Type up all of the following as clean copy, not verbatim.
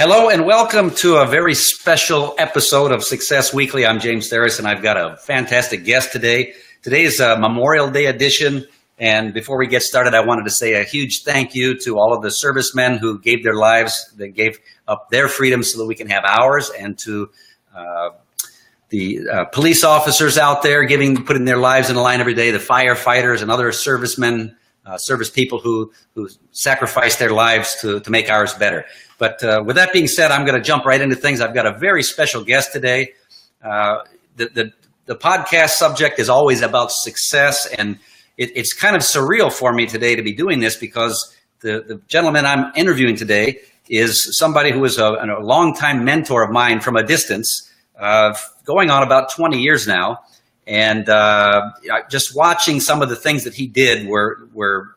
Hello and welcome to a very special episode of Success Weekly. I'm James Theros, and I've got a fantastic guest today. Today is a Memorial Day edition, and before we get started, I wanted to say a huge thank you to all of the servicemen who gave their lives, that gave up their freedom so that we can have ours, and to the police officers out there putting their lives in the line every day, the firefighters and other servicemen, service people who sacrifice their lives to make ours better. But with that being said, I'm going to jump right into things. I've got a very special guest today. The podcast subject is always about success, and it's kind of surreal for me today to be doing this because the gentleman I'm interviewing today is somebody who is a longtime mentor of mine from a distance, going on about 20 years now. And just watching some of the things that he did were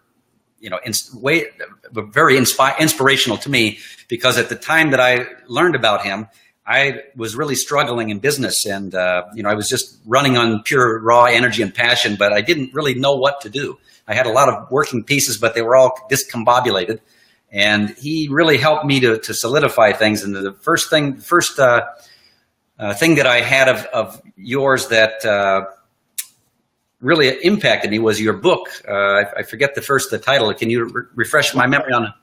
very inspirational to me, because at the time that I learned about him, I was really struggling in business, and I was just running on pure raw energy and passion, but I didn't really know what to do. I had a lot of working pieces, but they were all discombobulated, and he really helped me to solidify things. And the first thing that I had of yours that really impacted me was your book. I forget the title. Can you refresh my memory on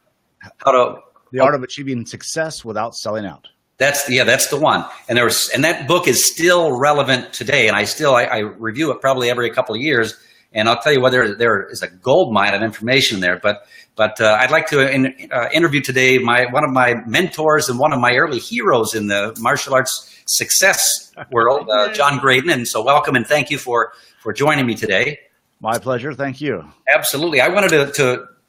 how to? The Art of Achieving Success Without Selling Out. That's the one. And that book is still relevant today. And I review it probably every couple of years. And I'll tell you whether there is a gold mine of information there. But I'd like to interview today one of my mentors and one of my early heroes in the martial arts success world, John Graden. And so welcome and thank you for joining me today. My pleasure. Thank you. Absolutely. I wanted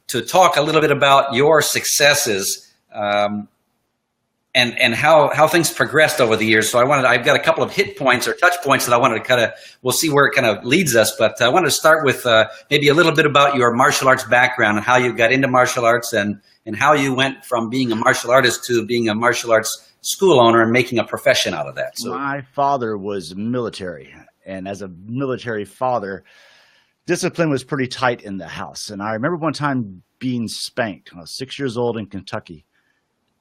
to talk a little bit about your successes and how things progressed over the years. So I've got a couple of hit points or touch points that I wanted to we'll see where it kind of leads us. But I wanted to start with maybe a little bit about your martial arts background and how you got into martial arts and how you went from being a martial artist to being a martial arts school owner and making a profession out of that. So my father was military, and as a military father, discipline was pretty tight in the house. And I remember one time being spanked. I was 6 years old in Kentucky,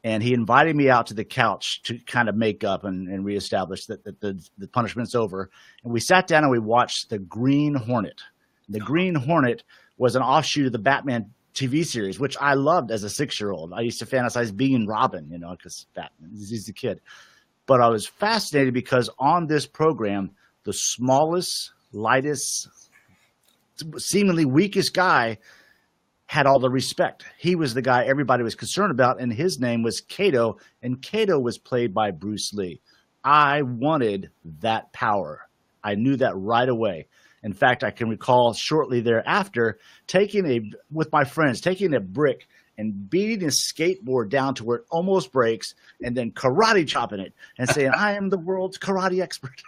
and he invited me out to the couch to kind of make up and reestablish that the punishment's over. And we sat down and we watched The Green Hornet. The Green Hornet was an offshoot of the Batman TV series, which I loved as a 6-year-old. I used to fantasize being Robin, because Batman, he's the kid. But I was fascinated because on this program, the smallest, lightest, seemingly weakest guy had all the respect. He was the guy everybody was concerned about, and his name was Kato, and Kato was played by Bruce Lee. I wanted that power. I knew that right away. In fact, I can recall shortly thereafter with my friends, taking a brick and beating a skateboard down to where it almost breaks, and then karate chopping it and saying, I am the world's karate expert.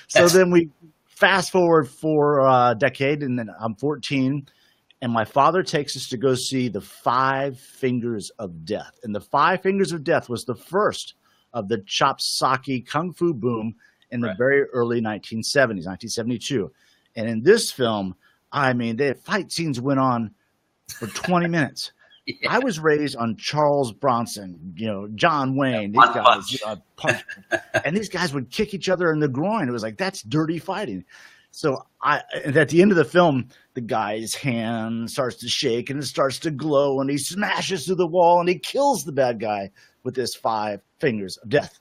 So then we fast forward for a decade, and then I'm 14, and my father takes us to go see The Five Fingers of Death. And The Five Fingers of Death was the first of the chopsaki kung fu boom in the very early 1970s, 1972. And in this film, the fight scenes went on for 20 minutes. Yeah. I was raised on Charles Bronson, John Wayne, these guys, punch. And these guys would kick each other in the groin. It was like, that's dirty fighting. So at the end of the film, the guy's hand starts to shake and it starts to glow, and he smashes through the wall and he kills the bad guy with his 5 fingers of death.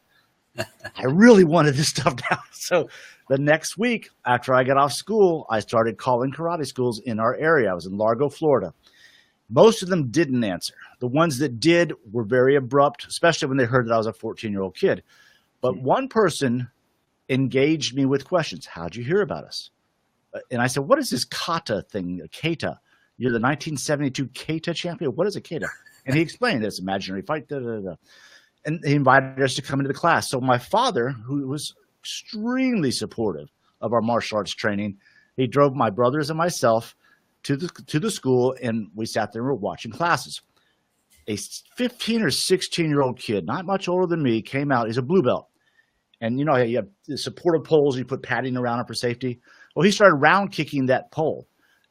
I really wanted this stuff down. So the next week after I got off school, I started calling karate schools in our area. I was in Largo, Florida. Most of them didn't answer. The ones that did were very abrupt, especially when they heard that I was a 14-year-old kid. But one person engaged me with questions. How'd you hear about us? And I said, what is this kata thing, kata? You're the 1972 kata champion? What is a kata? And he explained this imaginary fight. And he invited us to come into the class. So my father, who was extremely supportive of our martial arts training, he drove my brothers and myself to the school, and we sat there and were watching classes. A 15 or 16-year-old kid, not much older than me, came out. He's a blue belt. And, you have the supportive poles, you put padding around it for safety. Well, he started round kicking that pole,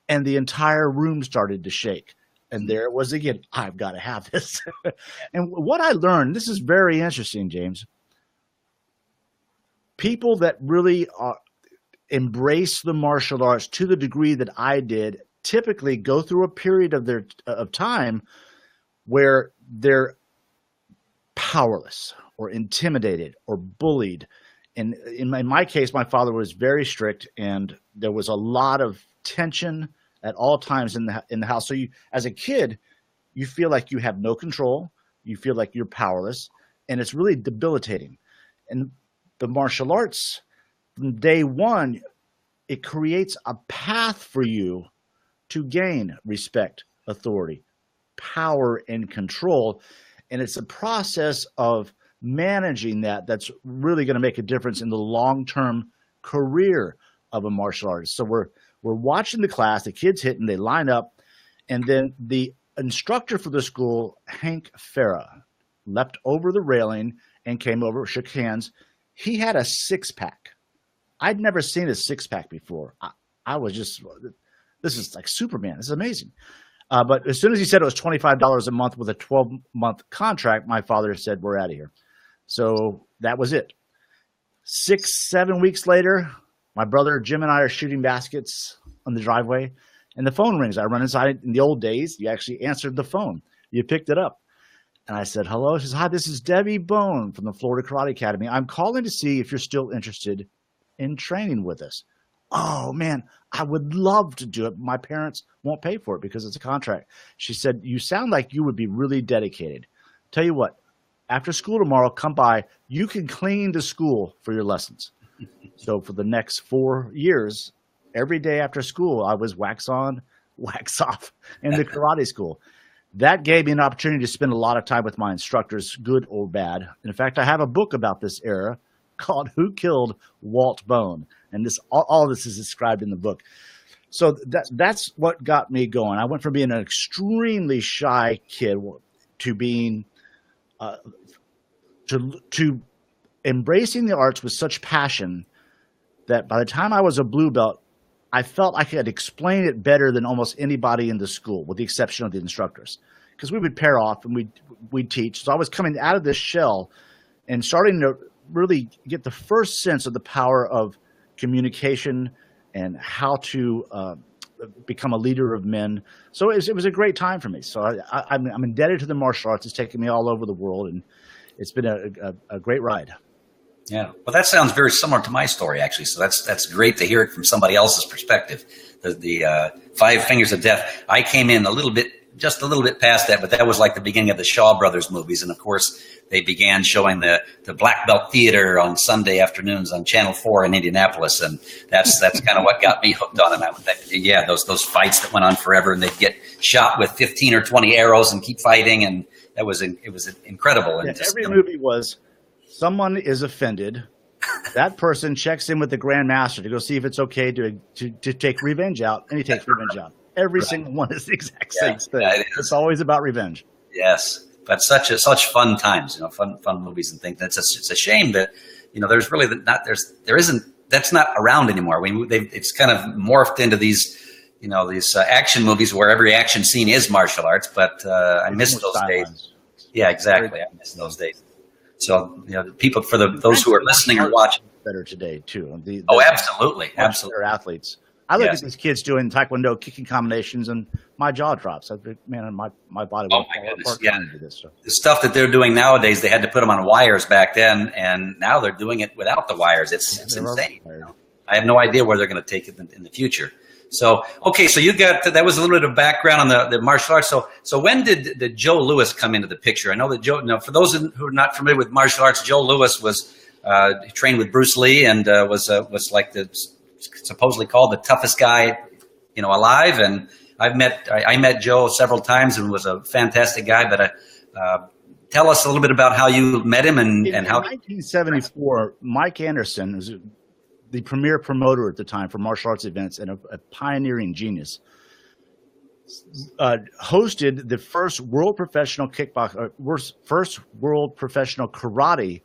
and the entire room started to shake. And there it was again. I've got to have this. And what I learned, this is very interesting, James. People that really embrace the martial arts to the degree that I did typically go through a period of time where they're powerless or intimidated or bullied. And in my case, my father was very strict, and there was a lot of tension at all times in the house. So you, as a kid, you feel like you have no control. You feel like you're powerless, and it's really debilitating. And the martial arts, from day one, it creates a path for you to gain respect, authority, power, and control. And it's a process of managing that's really going to make a difference in the long-term career of a martial artist. So we're watching the class, the kids hitting, they line up, and then the instructor for the school, Hank Farah, leapt over the railing and came over, shook hands. He had a six-pack. I'd never seen a six-pack before. I was just, this is like Superman. This is amazing. But as soon as he said it was $25 a month with a 12-month contract, my father said, we're out of here. So that was it. 6-7 weeks later, my brother Jim and I are shooting baskets on the driveway, and the phone rings. I run inside. In the old days, you actually answered the phone. You picked it up. And I said, hello. She says, hi, this is Debbie Bone from the Florida Karate Academy. I'm calling to see if you're still interested in training with us. Oh, man, I would love to do it. My parents won't pay for it because it's a contract. She said, you sound like you would be really dedicated. Tell you what, after school tomorrow, come by. You can clean the school for your lessons. So for the next 4 years, every day after school, I was wax on, wax off in the karate school. That gave me an opportunity to spend a lot of time with my instructors, good or bad. In fact, I have a book about this era called Who Killed Walt Bone? And all this is described in the book. So that's what got me going. I went from being an extremely shy kid to being to embracing the arts with such passion that by the time I was a blue belt, I felt I could explain it better than almost anybody in the school, with the exception of the instructors, because we would pair off and we'd teach. So I was coming out of this shell and starting to really get the first sense of the power of communication and how to become a leader of men. So it was a great time for me. So I'm indebted to the martial arts. It's taken me all over the world, and it's been a great ride. Yeah, well, that sounds very similar to my story, actually. So that's great to hear it from somebody else's perspective. The Five Fingers of Death. I came in just a little bit past that, but that was like the beginning of the Shaw Brothers movies, and of course they began showing the Black Belt Theater on Sunday afternoons on Channel 4 in Indianapolis, and that's kind of what got me hooked on it. Those fights that went on forever, and they'd get shot with 15 or 20 arrows and keep fighting, and it was incredible. And every movie was. Someone is offended. That person checks in with the Grand Master to go see if it's okay to take revenge out, and he takes revenge out. Every single one is the exact same thing. Yeah, it's always about revenge. Yes, but such fun times, fun movies and things. It's a shame that there's really that's not around anymore. It's kind of morphed into these action movies where every action scene is martial arts. But I miss those days. Yeah, exactly. I miss those days. So, people, for those who are listening or watching. Better today, too. Absolutely. They're athletes. I look at these kids doing Taekwondo kicking combinations, and my jaw drops. My body will fall apart trying to do this. So. The stuff that they're doing nowadays, they had to put them on wires back then, and now they're doing it without the wires. It's insane. I have no idea where they're going to take it in the future. So, okay, so you got that was a little bit of background on the martial arts. So when did Joe Louis come into the picture? I know that Joe. For those who are not familiar with martial arts, Joe Louis was trained with Bruce Lee and was like supposedly called the toughest guy, alive. And I met Joe several times and was a fantastic guy. But tell us a little bit about how you met him and how. In 1974, Mike Anderson was the premier promoter at the time for martial arts events and a pioneering genius, hosted the first world professional first world professional karate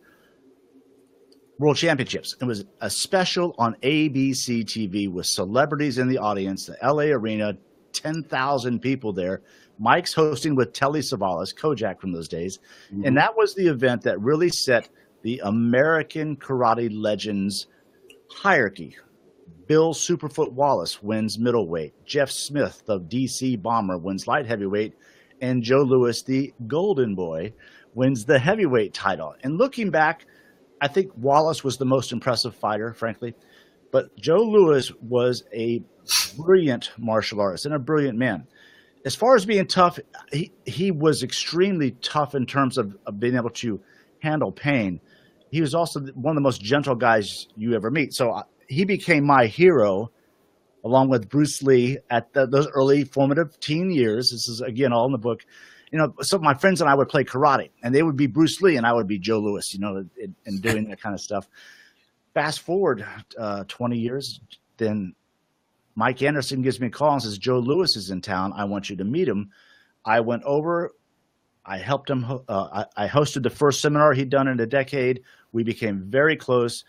world championships. It was a special on ABC TV with celebrities in the audience, the LA arena, 10,000 people there, Mike's hosting with Telly Savalas, Kojak from those days. Mm-hmm. And that was the event that really set the American karate legends hierarchy. Bill Superfoot Wallace wins middleweight. Jeff Smith, the DC Bomber, wins light heavyweight. And Joe Louis, the Golden Boy, wins the heavyweight title. And looking back, I think Wallace was the most impressive fighter, frankly. But Joe Louis was a brilliant martial artist and a brilliant man. As far as being tough, he was extremely tough in terms of being able to handle pain. He was also one of the most gentle guys you ever meet. So he became my hero, along with Bruce Lee at those early formative teen years. This is, again, all in the book. You know, so my friends and I would play karate, and they would be Bruce Lee, and I would be Joe Louis, you know, and doing that kind of stuff. Fast forward 20 years, then Mike Anderson gives me a call and says, Joe Louis is in town. I want you to meet him. I went over. I helped him. I hosted the first seminar he'd done in a decade. We became very close.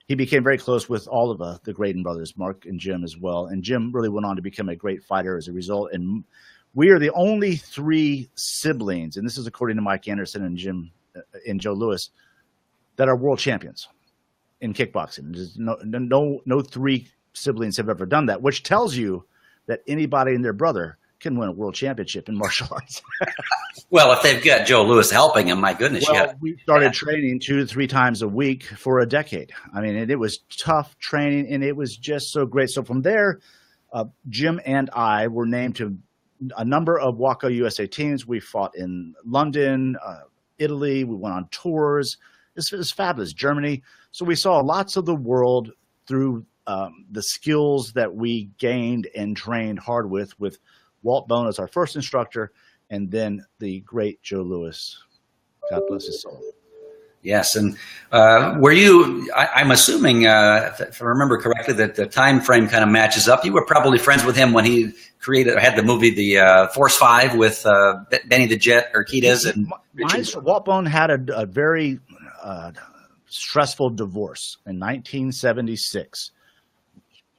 He became very close with all of the Graden brothers, Mark and Jim as well. And Jim really went on to become a great fighter as a result. And we are the only 3 siblings, and this is according to Mike Anderson and Jim and Joe Louis, that are world champions in kickboxing. There's no 3 siblings have ever done that, which tells you that anybody and their brother can win a world championship in martial arts. Well, if they've got Joe Louis helping him, my goodness. Well, we started training 2 to 3 times a week for a decade. I mean, it was tough training, and it was just so great. So from there, Jim and I were named to a number of WACO USA teams. We fought in London, Italy. We went on tours. It was fabulous. Germany. So we saw lots of the world through the skills that we gained and trained hard with Walt Bone as our first instructor, and then the great Joe Louis. God bless his soul. Yes, and were you? I'm assuming, if I remember correctly, that the time frame kind of matches up. You were probably friends with him when he had the movie The Force 5 with Benny the Jet Urquidez and Walt Bone had a very stressful divorce in 1976.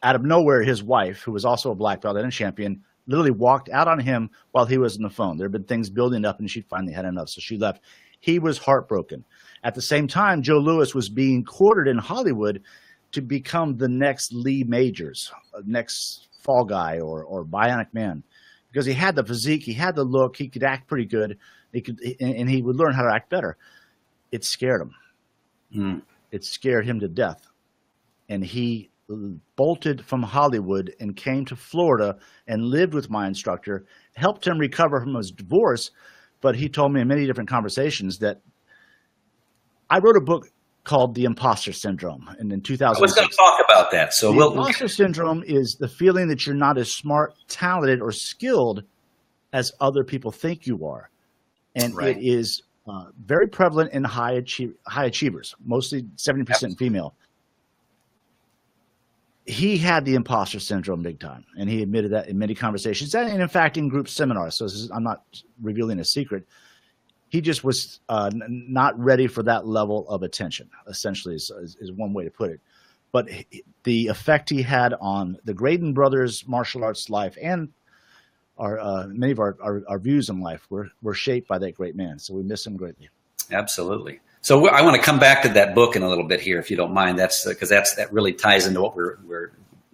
Out of nowhere, his wife, who was also a black belt and a champion, literally walked out on him while he was on the phone. There had been things building up, and she finally had enough, so she left. He was heartbroken. At the same time, Joe Louis was being courted in Hollywood to become the next Lee Majors, next Fall Guy or Bionic Man, because he had the physique, he had the look, he could act pretty good, and he would learn how to act better. It scared him. It scared him to death, and he bolted from Hollywood and came to Florida and lived with my instructor, helped him recover from his divorce. But he told me in many different conversations that I wrote a book called The Imposter Syndrome. And in 2006, I was going to talk about that. So the imposter syndrome is the feeling that you're not as smart, talented, or skilled as other people think you are. And it is very prevalent in high achievers, mostly 70% female. He had the imposter syndrome big time, and he admitted that in many conversations, and in fact in group seminars. So I'm not revealing a secret. He just was not ready for that level of attention, essentially, is one way to put it. But the effect he had on the Graden brothers' martial arts life and many of our views in life were shaped by that great man. So we miss him greatly. Absolutely. So I want to come back to that book in a little bit here, if you don't mind. That's because that really ties into what we're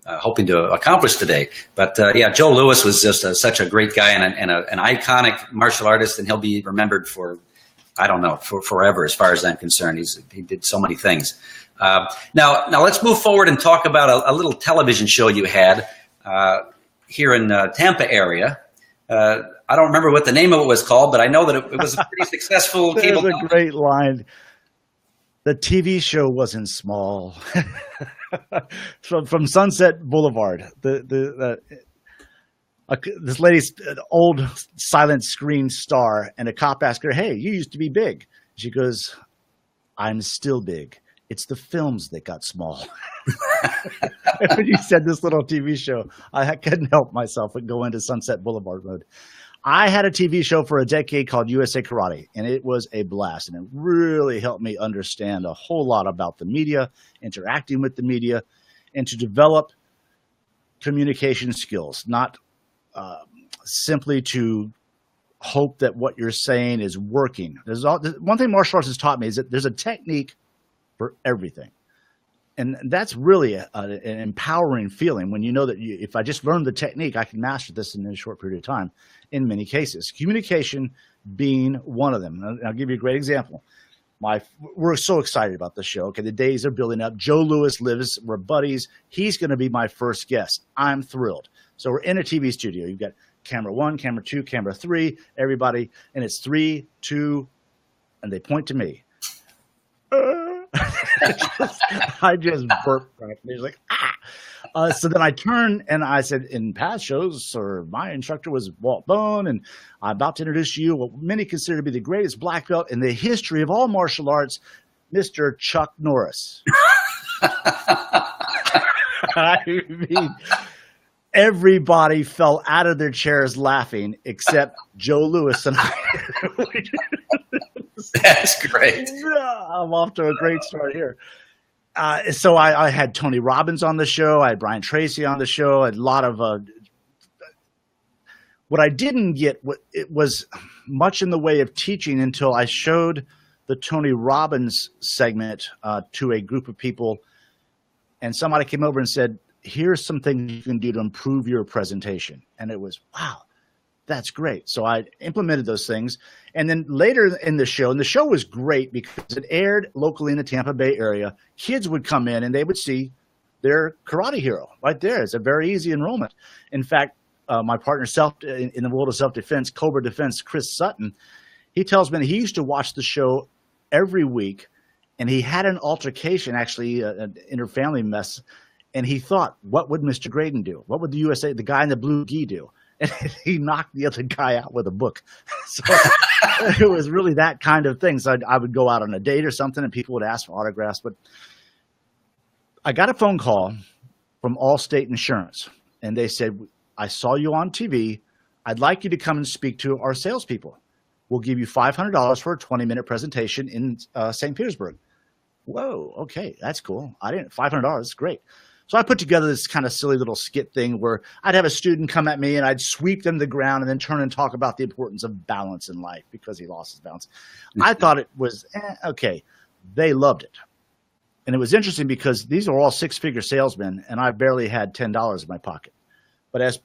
hoping to accomplish today. But yeah, Joe Louis was just such a great guy and an iconic martial artist, and he'll be remembered for, I don't know, for forever as far as I'm concerned. He did so many things. Now let's move forward and talk about a little television show you had here in Tampa area. I don't remember what the name of it was called, but I know that it was a pretty successful cable. There's a great line. The TV show wasn't small. from Sunset Boulevard. This lady's an old silent screen star, and a cop asked her, "Hey, you used to be big." She goes, "I'm still big. It's the films that got small." When you said this little TV show, I couldn't help myself but go into Sunset Boulevard mode. I had a TV show for a decade called USA Karate, and it was a blast. And it really helped me understand a whole lot about the media, interacting with the media, and to develop communication skills, not simply to hope that what you're saying is working. One thing martial arts has taught me is that there's a technique for everything. And that's really an empowering feeling when you know that if I just learn the technique, I can master this in a short period of time in many cases. Communication being one of them. And I'll give you a great example. We're so excited about the show. Okay, the days are building up. Joe Lewis lives, we're buddies. He's going to be my first guest. I'm thrilled. So we're in a TV studio. You've got camera 1, camera 2, camera 3, everybody. And it's 3, 2, and they point to me. I just burped. He's like, ah. So then I turned and I said, in past shows, sir, my instructor was Walt Bone, and I'm about to introduce you what many consider to be the greatest black belt in the history of all martial arts, Mr. Chuck Norris. I mean, everybody fell out of their chairs laughing except Joe Lewis and I. That's great. I'm off to a great start here. So I had Tony Robbins on the show. I had Brian Tracy on the show. I had a lot of what I didn't get. It was much in the way of teaching until I showed the Tony Robbins segment to a group of people, and somebody came over and said, "Here's some things you can do to improve your presentation." And it was, wow, that's great. So I implemented those things. And then later in the show, and the show was great because it aired locally in the Tampa Bay area, kids would come in and they would see their karate hero right there. It's a very easy enrollment. In fact, my partner in the world of self-defense, Cobra Defense, Chris Sutton, he tells me that he used to watch the show every week, and he had an altercation, actually an inter-family mess, and he thought, what would Mr. Graden do? What would the guy in the blue gi do? And he knocked the other guy out with a book. So it was really that kind of thing. So I would go out on a date or something, and people would ask for autographs. But I got a phone call from Allstate Insurance, and they said, I saw you on TV. I'd like you to come and speak to our salespeople. We'll give you $500 for a 20-minute presentation in St. Petersburg. Whoa, okay, that's cool. $500, great. So I put together this kind of silly little skit thing where I'd have a student come at me and I'd sweep them to the ground and then turn and talk about the importance of balance in life because he lost his balance. I thought it was, okay. They loved it. And it was interesting because these are all six-figure salesmen and I barely had $10 in my pocket. But as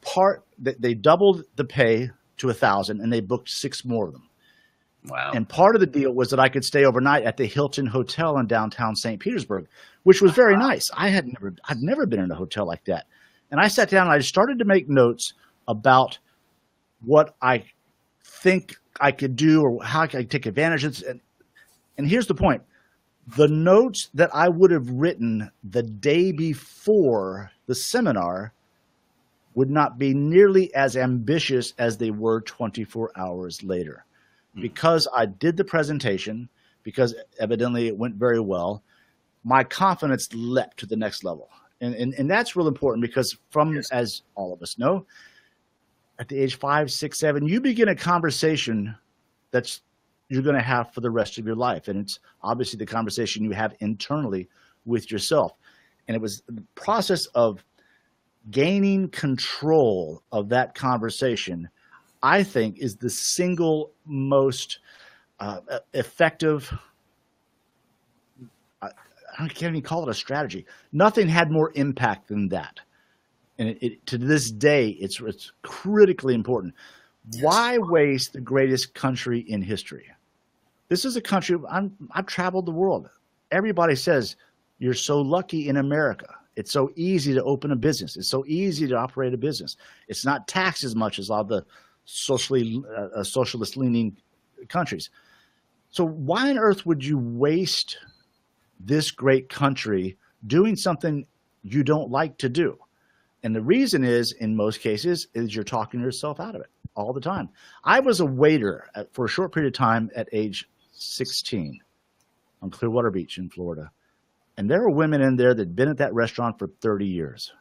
they doubled the pay to $1,000 and they booked 6 more of them. Wow. And part of the deal was that I could stay overnight at the Hilton Hotel in downtown St. Petersburg, which was very nice. I'd never been in a hotel like that. And I sat down and I started to make notes about what I think I could do or how I could take advantage of it. And here's the point. The notes that I would have written the day before the seminar would not be nearly as ambitious as they were 24 hours later. Because I did the presentation, because evidently it went very well, my confidence leapt to the next level. And that's real important because as all of us know, at the age 5, 6, 7, you begin a conversation that's you're going to have for the rest of your life. And it's obviously the conversation you have internally with yourself. And it was the process of gaining control of that conversation, I think, is the single most effective. I can't even call it a strategy. Nothing had more impact than that. And to this day, it's critically important. Yes. Why waste the greatest country in history? This is a country, I've traveled the world. Everybody says, you're so lucky in America. It's so easy to open a business. It's so easy to operate a business. It's not taxed as much as all the socialist-leaning countries. So why on earth would you waste this great country doing something you don't like to do? And the reason is, in most cases, is you're talking yourself out of it all the time. I was a waiter for a short period of time at age 16 on Clearwater Beach in Florida. And there were women in there that had been at that restaurant for 30 years.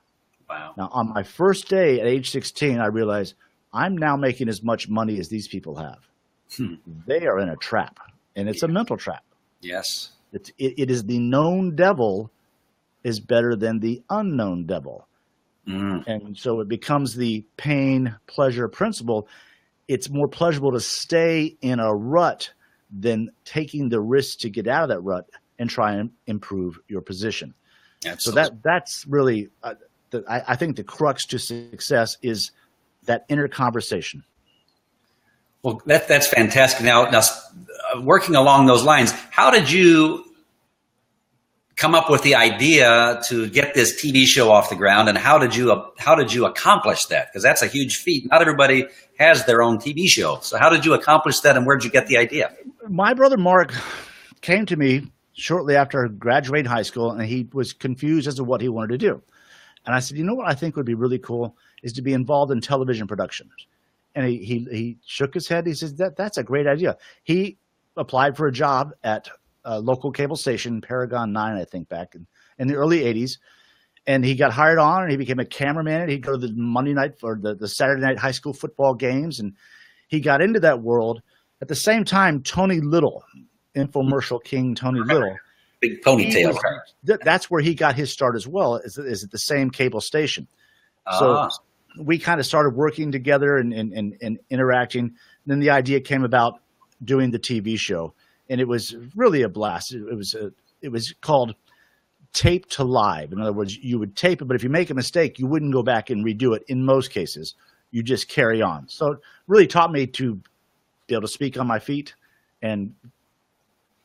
Wow. Now, on my first day at age 16, I realized I'm now making as much money as these people have. They are in a trap, and it's a mental trap. Yes. It is the known devil is better than the unknown devil. And so it becomes the pain-pleasure principle. it's more pleasurable to stay in a rut than taking the risk to get out of that rut and try and improve your position. Absolutely. So that's really, I think the crux to success is that inner conversation. Well, that's fantastic. Now, working along those lines, how did you come up with the idea to get this TV show off the ground, and how did you accomplish that? Because that's a huge feat. Not everybody has their own TV show. So how did you accomplish that, and where'd you get the idea? My brother Mark came to me shortly after graduating high school, and he was confused as to what he wanted to do. And I said, you know what I think would be really cool is to be involved in television productions. And he shook his head. He says, that's a great idea. He applied for a job at a local cable station, Paragon 9, I think, back in the early 80s. And he got hired on, and he became a cameraman. And he'd go to the Monday night or the Saturday night high school football games. And he got into that world. At the same time, Tony Little, infomercial king Tony Little. Big ponytail. That's where he got his start as well, is at the same cable station. So we kind of started working together and interacting. And then the idea came about doing the TV show. And it was really a blast. It was called tape to live. In other words, you would tape it, but if you make a mistake, you wouldn't go back and redo it. In most cases, you just carry on. So it really taught me to be able to speak on my feet and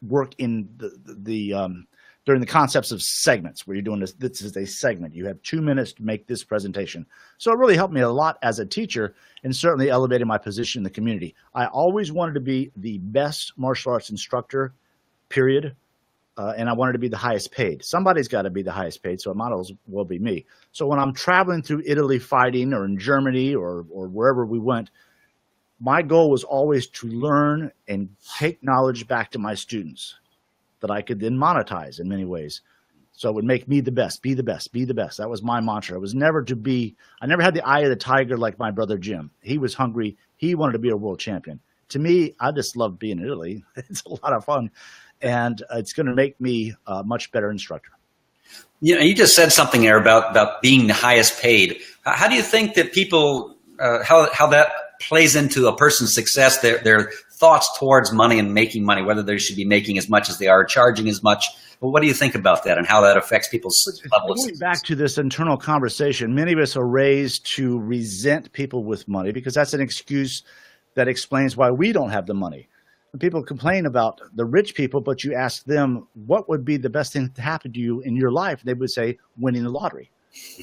work in during the concepts of segments, where you're doing this. This is a segment. You have 2 minutes to make this presentation. So it really helped me a lot as a teacher, and certainly elevated my position in the community. I always wanted to be the best martial arts instructor, period. And I wanted to be the highest paid. Somebody's got to be the highest paid, so it might as well be me. So when I'm traveling through Italy fighting, or in Germany, or wherever we went, my goal was always to learn and take knowledge back to my students that I could then monetize in many ways. So it would make me the best, be the best, be the best. That was my mantra. It was never to be, I never had the eye of the tiger like my brother Jim. He was hungry. He wanted to be a world champion. To me, I just love being in Italy. It's a lot of fun. And it's going to make me a much better instructor. You know, you just said something there about being the highest paid. How do you think that people, how that plays into a person's success, their thoughts towards money and making money, whether they should be making as much as they are, charging as much? Well, what do you think about that, and how that affects people's level of success? Back to this internal conversation, many of us are raised to resent people with money, because that's an excuse that explains why we don't have the money. And people complain about the rich people, but you ask them, what would be the best thing to happen to you in your life? They would say, winning the lottery.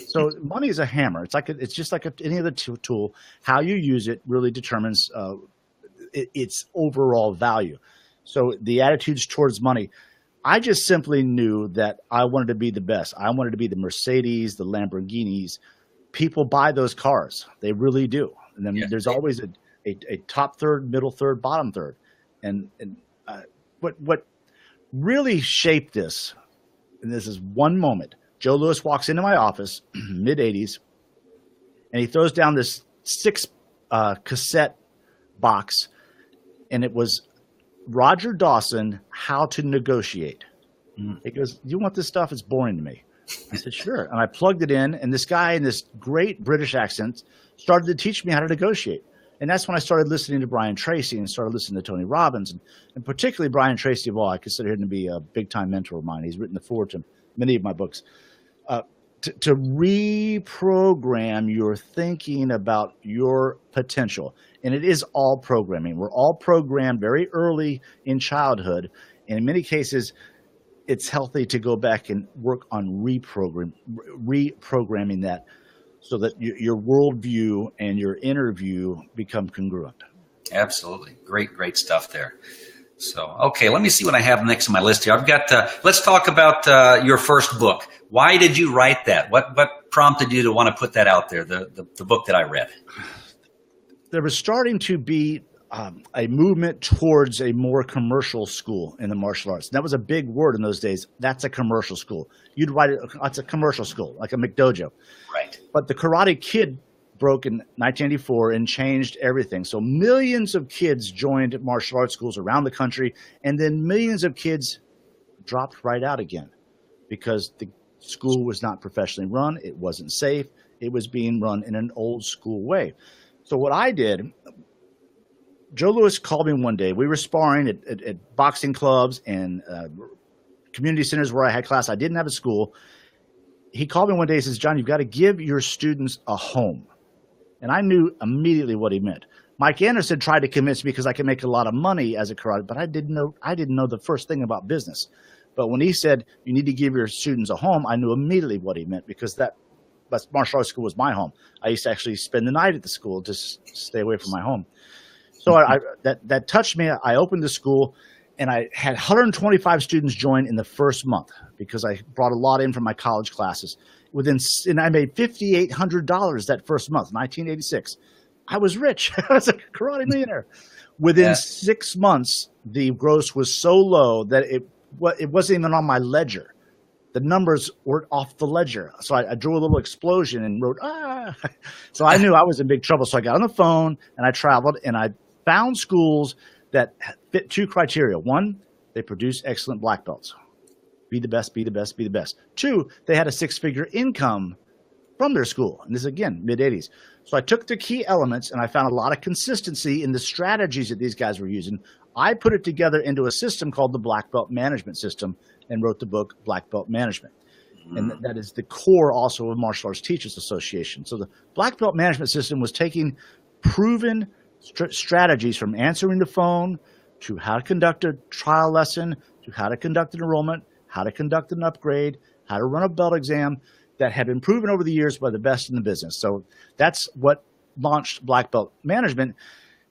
So money is a hammer. It's just like any other tool. How you use it really determines its overall value. So the attitudes towards money, I just simply knew that I wanted to be the best. I wanted to be the Mercedes, the Lamborghinis. People buy those cars. They really do. And then there's always a top third, middle third, bottom third. And what really shaped this, and this is one moment, Joe Louis walks into my office, mid-'80s, and he throws down this 6 cassette box, and it was Roger Dawson, How to Negotiate. He goes, you want this stuff? It's boring to me. I said, sure. And I plugged it in, and this guy in this great British accent started to teach me how to negotiate. And that's when I started listening to Brian Tracy and started listening to Tony Robbins, and particularly Brian Tracy of all. I consider him to be a big-time mentor of mine. He's written the foreword to many of my books. To reprogram your thinking about your potential. And it is all programming. We're all programmed very early in childhood. And in many cases, it's healthy to go back and work on reprogramming that, so that your worldview and your inner view become congruent. Absolutely. Great stuff there. So, okay, let me see what I have next on my list here. I've got, let's talk about your first book. Why did you write that? What prompted you to want to put that out there, the book that I read? There was starting to be a movement towards a more commercial school in the martial arts. And that was a big word in those days. That's a commercial school. You'd write it, it's a commercial school, like a McDojo. Right. But the Karate Kid broke in 1984 and changed everything. So millions of kids joined martial arts schools around the country, and then millions of kids dropped right out again because the school was not professionally run. It wasn't safe. It was being run in an old school way. So what I did Joe Lewis called me one day. We were sparring at boxing clubs and community centers where I had class. I didn't have a school. He called me one day and says, John, you've got to give your students a home. And I knew immediately what he meant. Mike Anderson tried to convince me because I could make a lot of money as a karate, but I didn't know the first thing about business. But when he said you need to give your students a home, I knew immediately what he meant, because that martial arts school was my home. I used to actually spend the night at the school, just stay away from my home. So that touched me. I opened the school, and I had 125 students join in the first month because I brought a lot in from my college classes. And I made $5,800 that first month, 1986. I was rich. I was a karate millionaire. Within 6 months, the gross was so low that it wasn't even on my ledger. The numbers were off the ledger. So I drew a little explosion and wrote, ah. So I knew I was in big trouble. So I got on the phone and I traveled and I found schools that fit 2 criteria. 1, they produce excellent black belts. Be the best, be the best, be the best. 2, they had a 6-figure income from their school. And this is, again, mid-'80s. So I took the key elements and I found a lot of consistency in the strategies that these guys were using. I put it together into a system called the Black Belt Management System and wrote the book Black Belt Management. And that is the core also of Martial Arts Teachers Association. So the Black Belt Management System was taking proven strategies from answering the phone to how to conduct a trial lesson, to how to conduct an enrollment, how to conduct an upgrade, how to run a belt exam, that had been proven over the years by the best in the business. So that's what launched Black Belt Management.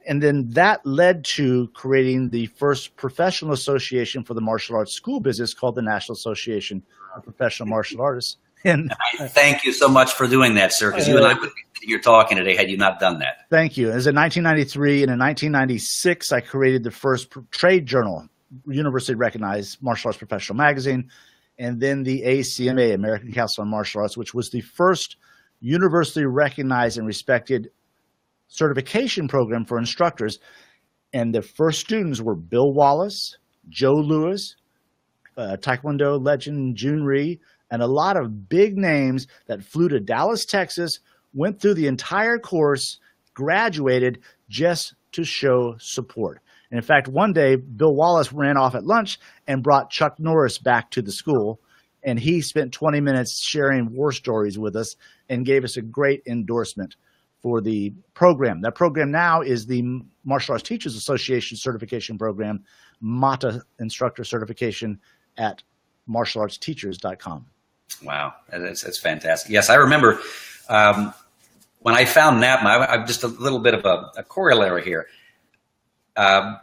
And then that led to creating the first professional association for the martial arts school business called the National Association of Professional Martial Artists. And thank you so much for doing that, sir, because you and I wouldn't be here talking today had you not done that. Thank you. It was in 1993, and in 1996, I created the first trade journal, university recognized martial arts professional magazine, and then the ACMA, American Council on Martial Arts, which was the first university recognized and respected certification program for instructors. And the first students were Bill Wallace, Joe Lewis, Taekwondo legend Jun Rhee, and a lot of big names that flew to Dallas, Texas, went through the entire course, graduated just to show support. And in fact, one day, Bill Wallace ran off at lunch and brought Chuck Norris back to the school. And he spent 20 minutes sharing war stories with us and gave us a great endorsement for the program. That program now is the Martial Arts Teachers Association certification program, MATA instructor certification at martialartsteachers.com. Wow, that's fantastic. Yes, I remember when I found NAPMA, I'm just a little bit of a corollary here.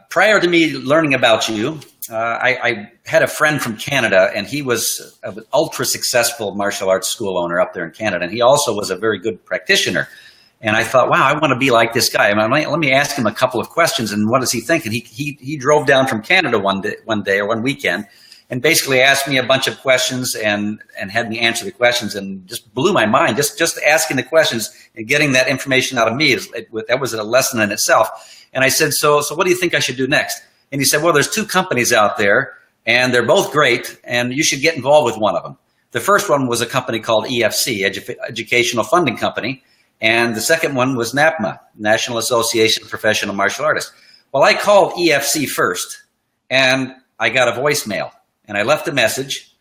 Prior to me learning about you, I had a friend from Canada, and he was an ultra successful martial arts school owner up there in Canada, and he also was a very good practitioner. And I thought, wow, I want to be like this guy. Let me ask him a couple of questions, and what does he think? And he drove down from Canada one day or one weekend, and basically asked me a bunch of questions and had me answer the questions, and just blew my mind. Just asking the questions and getting that information out of me, that was a lesson in itself. And I said, so what do you think I should do next? And he said, well, there's 2 companies out there, and they're both great, and you should get involved with one of them. The first one was a company called EFC, Educational Funding Company, and the second one was NAPMA, National Association of Professional Martial Artists. Well, I called EFC first, and I got a voicemail, and I left a message,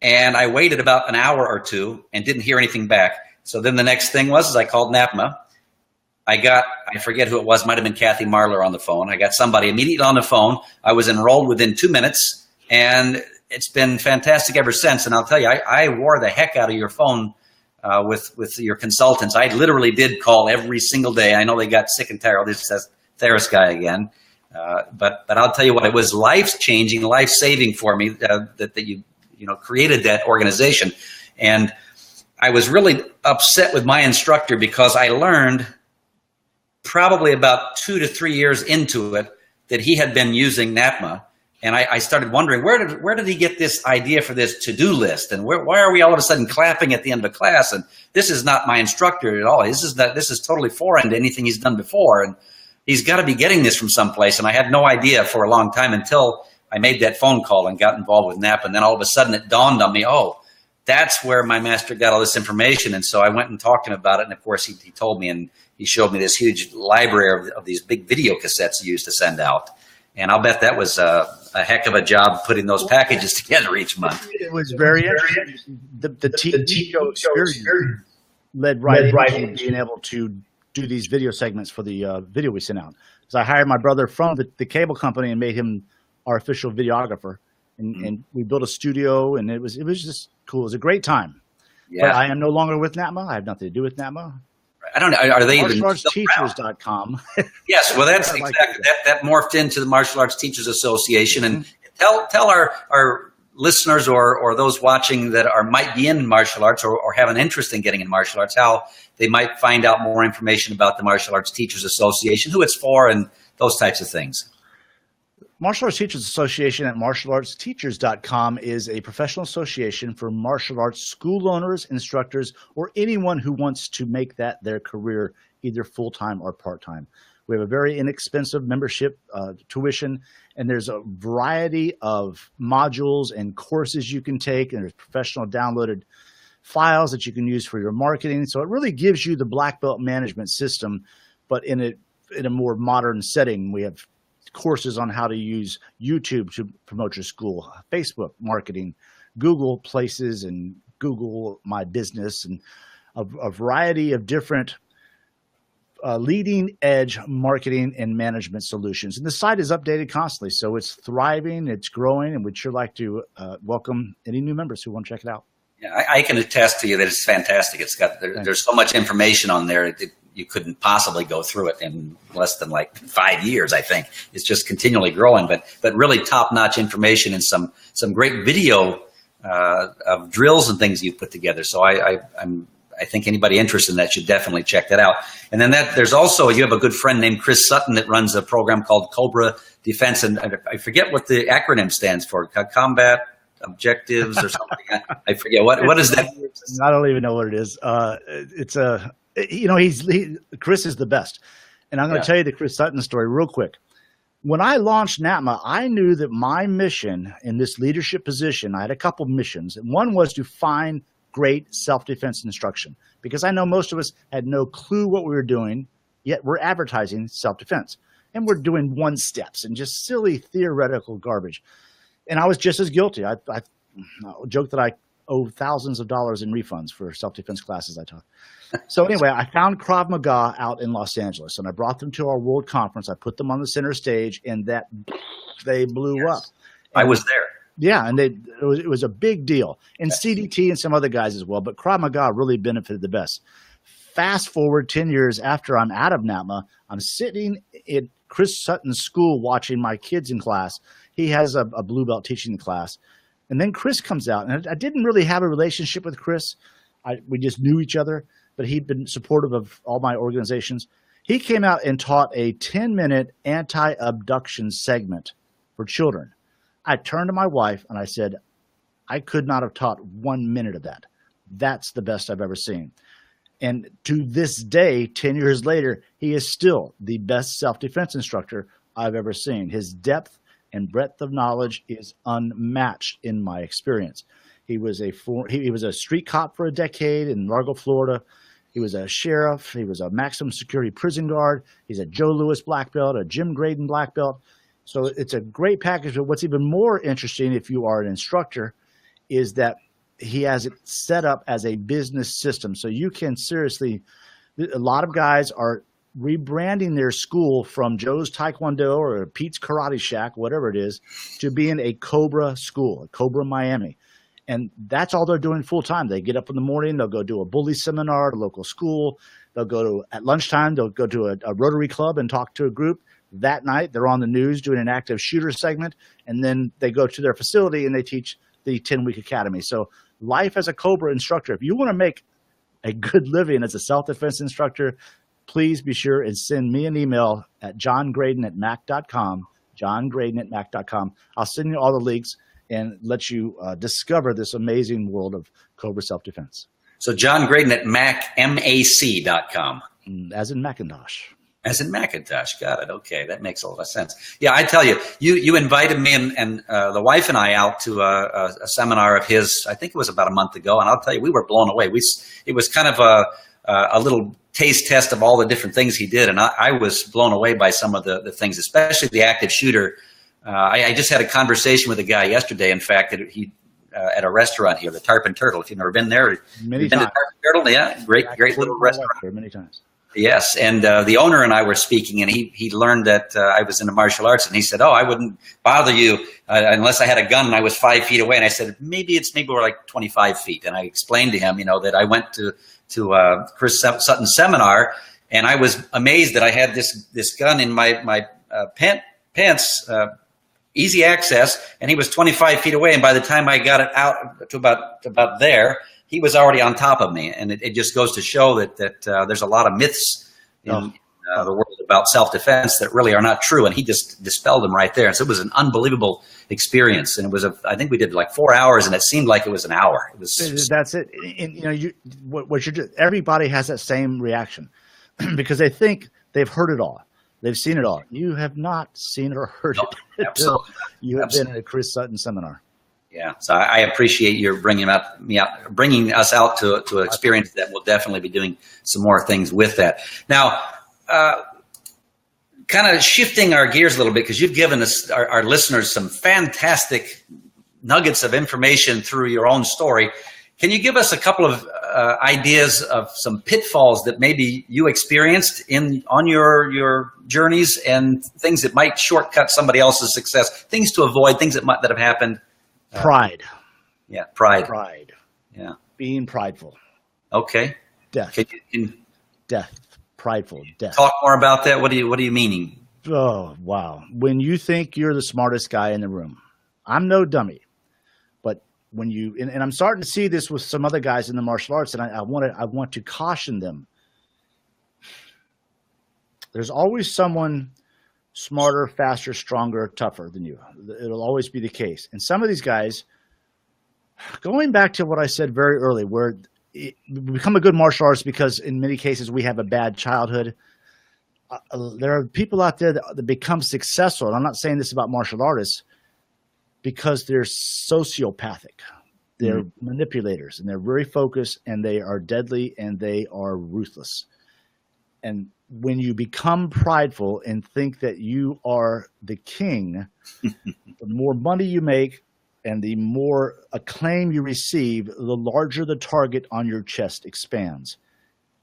and I waited about an hour or 2 and didn't hear anything back. So then the next thing was I called NAPMA. I forget who it was, might have been Kathy Marler on the phone. I got somebody immediately on the phone. I was enrolled within 2 minutes, and it's been fantastic ever since. And I'll tell you, I wore the heck out of your phone with your consultants. I literally did call every single day. I know they got sick and tired of this Theros guy again. But I'll tell you what, it was life-changing, life-saving for me that you created that organization. And I was really upset with my instructor because I learned probably about 2 to 3 years into it that he had been using NAPMA. And I started wondering, where did he get this idea for this to-do list? And why are we all of a sudden clapping at the end of class? And this is not my instructor at all. This is totally foreign to anything he's done before. And he's got to be getting this from someplace. And I had no idea for a long time until I made that phone call and got involved with NAPMA. And then all of a sudden it dawned on me, oh, that's where my master got all this information. And so I went and talked to him about it. And of course, he told me, and he showed me this huge library of these big video cassettes he used to send out. And I'll bet that was a heck of a job putting those packages together each month. It was very interesting. The TV show experience led right into being able to do these video segments for the video we sent out. So I hired my brother from the cable company and made him our official videographer. And we built a studio, and it was just cool. It was a great time. Yeah. But I am no longer with NATMA. I have nothing to do with NATMA. I don't know. Are they even martialartsteachers.com? Yes. Well, that's exactly that morphed into the Martial Arts Teachers Association. And tell our listeners or those watching that might be in martial arts or have an interest in getting in martial arts, how they might find out more information about the Martial Arts Teachers Association, who it's for, and those types of things. Martial Arts Teachers Association at martialartsteachers.com is a professional association for martial arts school owners, instructors, or anyone who wants to make that their career, either full-time or part-time. We have a very inexpensive membership tuition, and there's a variety of modules and courses you can take, and there's professional downloaded files that you can use for your marketing. So it really gives you the black belt management system, but in a more modern setting. We have courses on how to use YouTube to promote your school, Facebook marketing, Google Places, and Google My Business, and a variety of different leading edge marketing and management solutions. And the site is updated constantly, so it's thriving, it's growing, and we'd sure like to welcome any new members who want to check it out. Yeah, I can attest to you that it's fantastic. It's got there's so much information on there. You couldn't possibly go through it in less than like 5 years, I think. It's just continually growing, but really top-notch information and some great video of drills and things you've put together. So I think anybody interested in that should definitely check that out. And then there's also, you have a good friend named Chris Sutton that runs a program called Cobra Defense, and I forget what the acronym stands for. Combat Objectives or something. I forget what is that. I don't even know what it is. It's a. Chris is the best. And I'm going to tell you the Chris Sutton story real quick. When I launched NATMA, I knew that my mission in this leadership position, I had a couple missions. And one was to find great self-defense instruction, because I know most of us had no clue what we were doing, yet we're advertising self-defense. And we're doing one steps and just silly theoretical garbage. And I was just as guilty. I joke that I owe thousands of dollars in refunds for self-defense classes I taught. So anyway, I found Krav Maga out in Los Angeles, and I brought them to our world conference. I put them on the center stage, and they blew up. I was there. Yeah, and it was a big deal. And CDT and some other guys as well, but Krav Maga really benefited the best. Fast forward 10 years after I'm out of NATMA, I'm sitting in Chris Sutton's school watching my kids in class. He has a blue belt teaching the class. And then Chris comes out, and I didn't really have a relationship with Chris. We just knew each other, but he'd been supportive of all my organizations. He came out and taught a 10-minute anti-abduction segment for children. I turned to my wife and I said, I could not have taught 1 minute of that. That's the best I've ever seen. And to this day, 10 years later, he is still the best self-defense instructor I've ever seen. His depth and breadth of knowledge is unmatched in my experience. He was a street cop for a decade in Largo, Florida. He was a sheriff. He was a maximum security prison guard. He's a Joe Louis black belt, a Jim Graden black belt. So it's a great package. But what's even more interesting, if you are an instructor, is that he has it set up as a business system. So you can seriously, a lot of guys are rebranding their school from Joe's Taekwondo or Pete's Karate Shack, whatever it is, to being a Cobra school, a Cobra Miami. And that's all they're doing full time. They get up in the morning, they'll go do a bully seminar at a local school. They'll go to, at lunchtime, they'll go to a Rotary Club and talk to a group. That night, they're on the news doing an active shooter segment. And then they go to their facility and they teach the 10-week academy. So life as a Cobra instructor, if you want to make a good living as a self-defense instructor, please be sure and send me an email at johngraden@mac.com, johngraden@mac.com. I'll send you all the links and let you discover this amazing world of Cobra self-defense. So John Graden at mac.com. As in Macintosh. As in Macintosh. Got it. Okay, that makes a lot of sense. Yeah, I tell you, you invited me and the wife and I out to a seminar of his. I think it was about a month ago, and I'll tell you, we were blown away. It was kind of a little taste test of all the different things he did, and I was blown away by some of the things, especially the active shooter. I just had a conversation with a guy yesterday, in fact, that he at a restaurant here, the Tarpon Turtle. If you've never been there, many been times. To Tarpon Turtle, yeah, great little restaurant. There many times. Yes, and the owner and I were speaking, and he learned that I was into martial arts, and he said, "Oh, I wouldn't bother you unless I had a gun and I was 5 feet away." And I said, maybe we're like 25 feet. And I explained to him, that I went to Chris Sutton's seminar, and I was amazed that I had this gun in my pants, easy access, and he was 25 feet away. And by the time I got it out to about there, he was already on top of me, and it just goes to show that there's a lot of myths in the world about self-defense that really are not true, and he just dispelled them right there. And so it was an unbelievable experience, and it was I think we did like 4 hours, and it seemed like it was an hour. It was that's it. And what you're just, everybody has that same reaction because they think they've heard it all, they've seen it all. You have not seen or heard it. Absolutely. You have been at a Chris Sutton seminar. Yeah, so I appreciate your bringing us out to an experience that we'll definitely be doing some more things with that. Now, kind of shifting our gears a little bit, because you've given us our listeners some fantastic nuggets of information through your own story. Can you give us a couple of ideas of some pitfalls that maybe you experienced on your journeys, and things that might shortcut somebody else's success, things to avoid, things that have happened? Pride. Yeah, pride. Pride. Yeah. Being prideful. Okay. Death. Death. Prideful. Death. Talk more about that. What are you meaning? Oh, wow. When you think you're the smartest guy in the room, I'm no dummy, but when you, and I'm starting to see this with some other guys in the martial arts, and I want to caution them. There's always someone smarter, faster, stronger, tougher than you. It'll always be the case. And some of these guys, going back to what I said very early, where we become a good martial artist because in many cases we have a bad childhood. There are people out there that become successful, and I'm not saying this about martial artists, because they're sociopathic. They're manipulators, and they're very focused, and they are deadly, and they are ruthless. And when you become prideful and think that you are the king, the more money you make and the more acclaim you receive, the larger the target on your chest expands.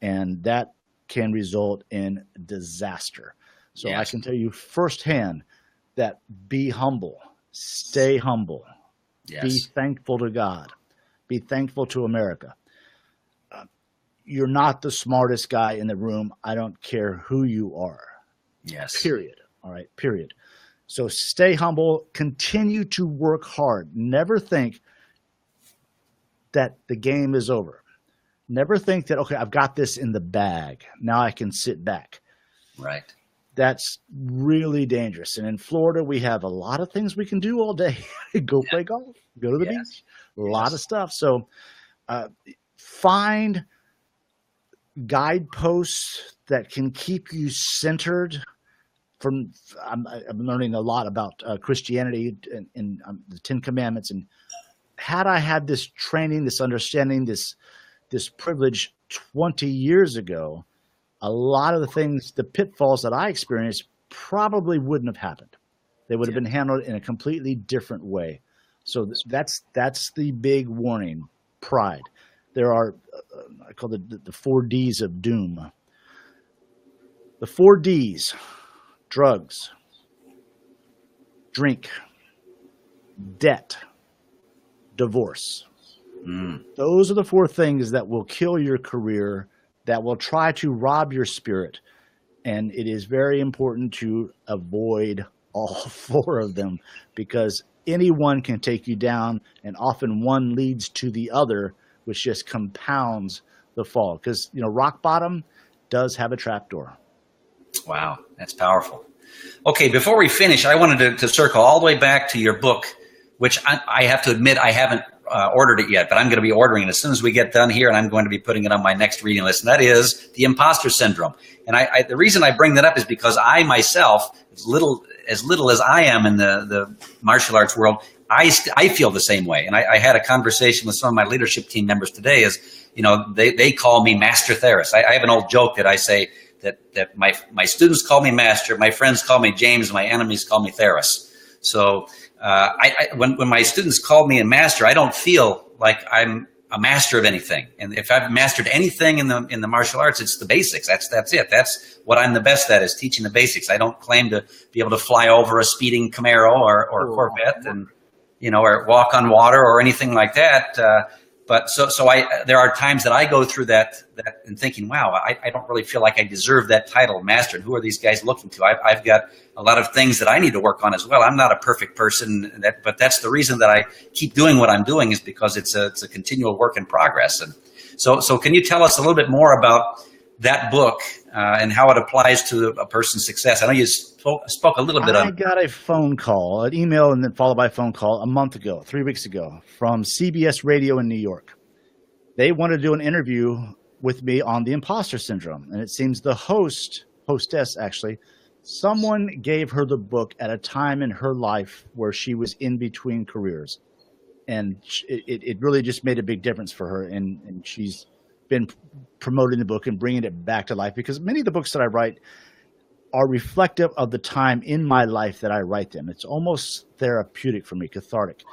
And that can result in disaster. So yes. I can tell you firsthand that be humble, stay humble, yes. Be thankful to God, be thankful to America. You're not the smartest guy in the room. I don't care who you are. Yes. Period. All right. Period. So stay humble. Continue to work hard. Never think that the game is over. Never think that, okay, I've got this in the bag. Now I can sit back. Right. That's really dangerous. And in Florida, we have a lot of things we can do all day. Go play golf. Go to the beach. A lot of stuff. So find guideposts that can keep you centered. I'm learning a lot about Christianity and the Ten Commandments. And had I had this training, this understanding, this privilege 20 years ago, a lot of the things, the pitfalls that I experienced probably wouldn't have happened. They would have been handled in a completely different way. So that's the big warning, pride. There are, I call it the 4 Ds of doom. The 4 Ds, drugs, drink, debt, divorce. Those are the 4 things that will kill your career, that will try to rob your spirit. And it is very important to avoid all 4 of them, because anyone can take you down, and often one leads to the other, which just compounds the fall. Because, rock bottom does have a trapdoor. Wow, that's powerful. Okay, before we finish, I wanted to circle all the way back to your book, which I have to admit I haven't ordered it yet, but I'm going to be ordering it as soon as we get done here, and I'm going to be putting it on my next reading list, and that is The Imposter Syndrome. And the reason I bring that up is because I myself, as little as I am in the martial arts world, I feel the same way. And I had a conversation with some of my leadership team members today. They call me Master Theros. I have an old joke that I say that my students call me Master, my friends call me James, my enemies call me Theros. So when my students call me a master, I don't feel like I'm a master of anything. And if I've mastered anything in the martial arts, it's the basics. That's it. That's what I'm the best at, is teaching the basics. I don't claim to be able to fly over a speeding Camaro or Corvette and or walk on water or anything like that. But there are times that I go through that and thinking, wow, I don't really feel like I deserve that title, master. And who are these guys looking to? I've got a lot of things that I need to work on as well. I'm not a perfect person, but that's the reason that I keep doing what I'm doing, is because it's a continual work in progress. And so can you tell us a little bit more about that book and how it applies to a person's success? I know you spoke a little bit on. I got a phone call, an email, and then followed by a phone call a month ago, 3 weeks ago, from CBS Radio in New York. They wanted to do an interview with me on the imposter syndrome, and it seems the hostess actually, someone gave her the book at a time in her life where she was in between careers, and it really just made a big difference for her, and she's been promoting the book and bringing it back to life, because many of the books that I write are reflective of the time in my life that I write them. It's almost therapeutic for me, cathartic.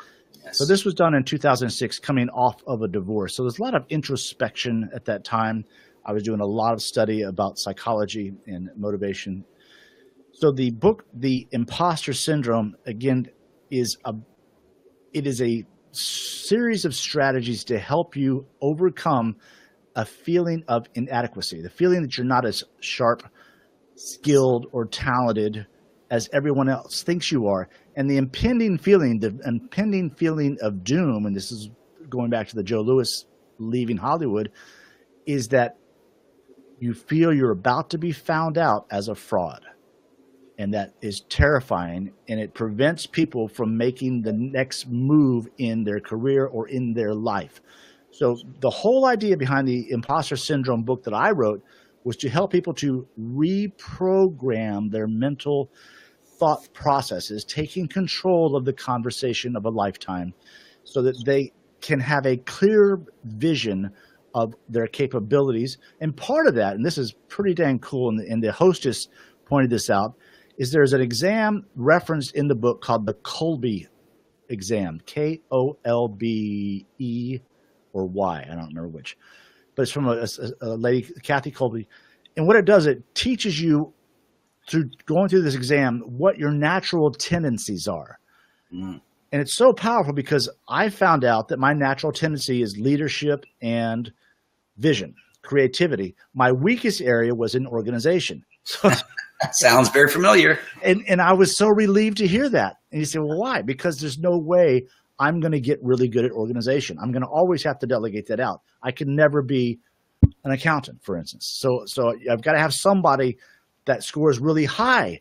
Yes. So this was done in 2006, coming off of a divorce. So there's a lot of introspection at that time. I was doing a lot of study about psychology and motivation. So the book, The Imposter Syndrome, again, it is a series of strategies to help you overcome a feeling of inadequacy, the feeling that you're not as sharp, skilled, or talented as everyone else thinks you are. And the impending feeling of doom, and this is going back to the Joe Louis leaving Hollywood, is that you feel you're about to be found out as a fraud. And that is terrifying, and it prevents people from making the next move in their career or in their life. So the whole idea behind the Imposter Syndrome book that I wrote was to help people to reprogram their mental thought processes, taking control of the conversation of a lifetime, so that they can have a clear vision of their capabilities. And part of that, and this is pretty dang cool, and the hostess pointed this out, is there's an exam referenced in the book called the Kolbe exam, Kolbe or Y, I don't remember which, but it's from a lady, Kathy Kolbe. And what it does, it teaches you through going through this exam what your natural tendencies are. Mm. And it's so powerful because I found out that my natural tendency is leadership and vision, creativity. My weakest area was in organization. So sounds very familiar. And I was so relieved to hear that. And you say, well, why? Because there's no way I'm going to get really good at organization. I'm going to always have to delegate that out. I can never be an accountant, for instance. So I've got to have somebody that scores really high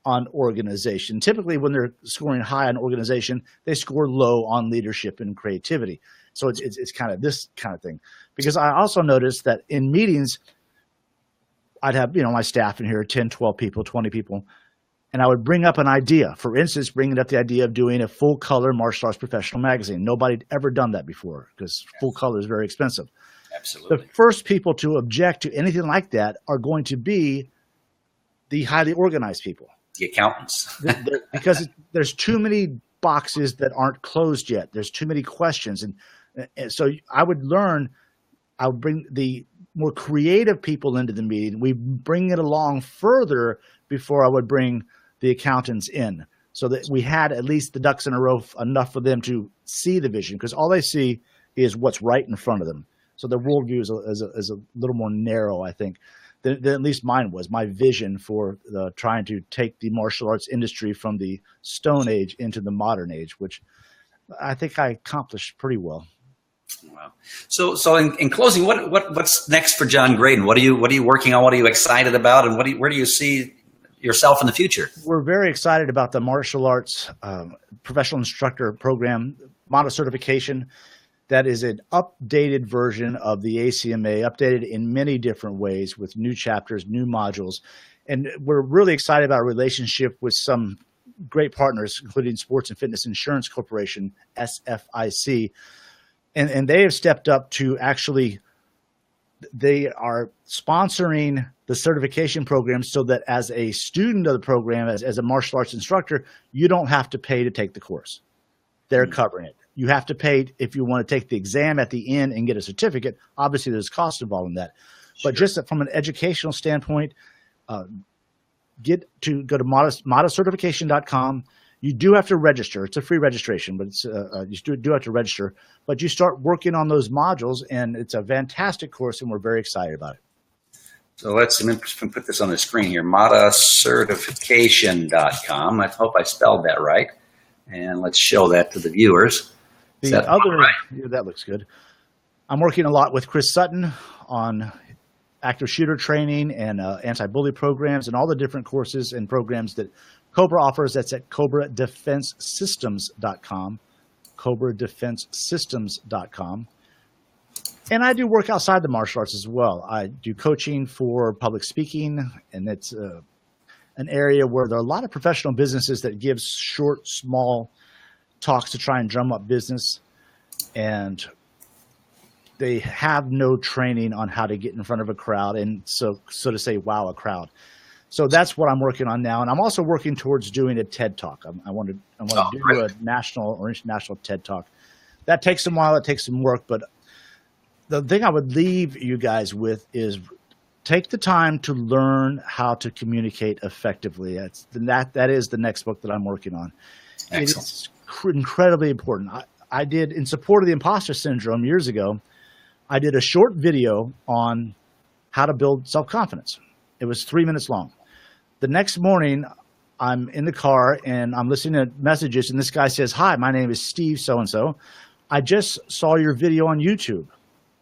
on organization. Typically, when they're scoring high on organization, they score low on leadership and creativity. So it's kind of this kind of thing. Because I also noticed that in meetings, I'd have, my staff in here, 10, 12 people, 20 people, and I would bring up an idea. For instance, bringing up the idea of doing a full-color martial arts professional magazine. Nobody had ever done that before because full color is very expensive. Absolutely. The first people to object to anything like that are going to be the highly organized people. The accountants. Because there's too many boxes that aren't closed yet. There's too many questions. And so I would bring the more creative people into the meeting. We bring it along further before I would bring the accountants in, so that we had at least the ducks in a row enough for them to see the vision, because all they see is what's right in front of them. So the worldview is a little more narrow, I think, than at least mine was. My vision for trying to take the martial arts industry from the Stone Age into the modern age, which I think I accomplished pretty well. Wow. So in closing, what's next for John Graden? What are you working on? What are you excited about? And where do you see yourself in the future? We're very excited about the martial arts professional instructor program. MATA certification. That is an updated version of the ACMA, updated in many different ways with new chapters, new modules. And we're really excited about our relationship with some great partners, including Sports and Fitness Insurance Corporation, SFIC. And they have stepped up to actually, they are sponsoring the certification program so that as a student of the program, as a martial arts instructor, you don't have to pay to take the course. They're covering it. You have to pay if you want to take the exam at the end and get a certificate. Obviously, there's cost involved in that. But just from an educational standpoint, go to matacertification.com. You do have to register. It's a free registration, but it's you do have to register. But you start working on those modules, and it's a fantastic course, and we're very excited about it. So let's put this on the screen here, matacertification.com. I hope I spelled that right. And let's show that to the viewers. That looks good. I'm working a lot with Chris Sutton on active shooter training and anti-bully programs and all the different courses and programs that Cobra offers. That's at cobradefensesystems.com, cobradefensesystems.com. And I do work outside the martial arts as well. I do coaching for public speaking, and it's an area where there are a lot of professional businesses that give short, small talks to try and drum up business, and they have no training on how to get in front of a crowd and so to say, wow a crowd. So that's what I'm working on now, and I'm also working towards doing a TED Talk. I want to do a national or international TED Talk. That takes a while. It takes some work, but the thing I would leave you guys with is take the time to learn how to communicate effectively. That is the next book that I'm working on. Excellent. It's incredibly important. I did, in support of the imposter syndrome years ago, I did a short video on how to build self-confidence. It was 3 minutes long. The next morning, I'm in the car and I'm listening to messages, and this guy says, "Hi, my name is Steve so-and-so. I just saw your video on YouTube.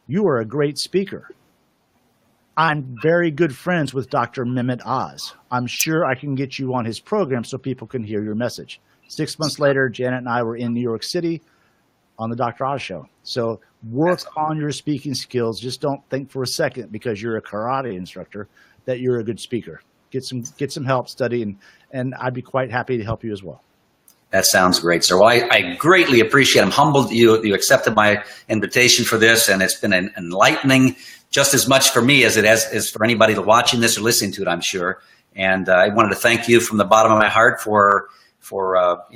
You are a great speaker. I'm very good friends with Dr. Mehmet Oz. I'm sure I can get you on his program so people can hear your message." 6 months later, Janet and I were in New York City on the Dr. Oz show. So work on your speaking skills. Just don't think for a second because you're a karate instructor that you're a good speaker. Get some help, study, and I'd be quite happy to help you as well. That sounds great, sir. Well, I greatly appreciate it. I'm humbled you accepted my invitation for this, and it's been enlightening just as much for me as it is for anybody watching this or listening to it, I'm sure. And I wanted to thank you from the bottom of my heart for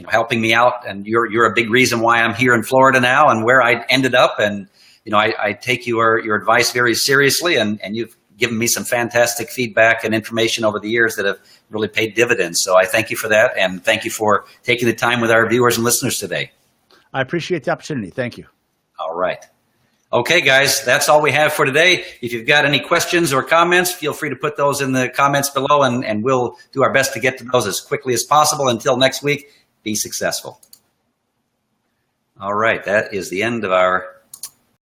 helping me out. And you're a big reason why I'm here in Florida now and where I ended up. And I take your advice very seriously, and you've given me some fantastic feedback and information over the years that have really paid dividends. So I thank you for that, and thank you for taking the time with our viewers and listeners today. I appreciate the opportunity. Thank you. All right. Okay, guys, that's all we have for today. If you've got any questions or comments, feel free to put those in the comments below, and we'll do our best to get to those as quickly as possible. Until next week, be successful. All right, that is the end of our